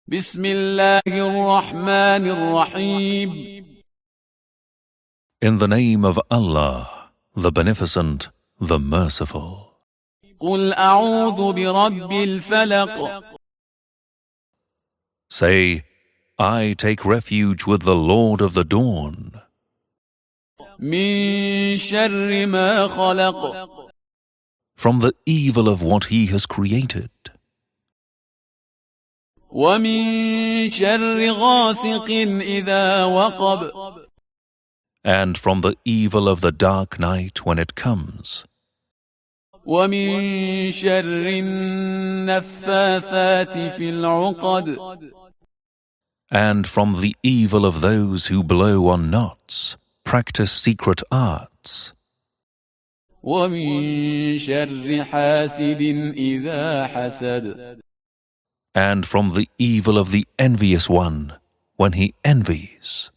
بسم الله الرحمن الرحيم. In the name of Allah, the Beneficent, the Merciful. قل أعوذ برب الفلق. Say, I take refuge with the Lord of the Dawn. من شر ما خلق. From the evil of what He has created. ومن شر غاسق إذا وقب. And from the evil of the dark night when it comes. ومن شر النفاثات في العقد. And from the evil of those who blow on knots, practice secret arts. ومن شر حاسد إذا حسد. And from the evil of the envious one when he envies.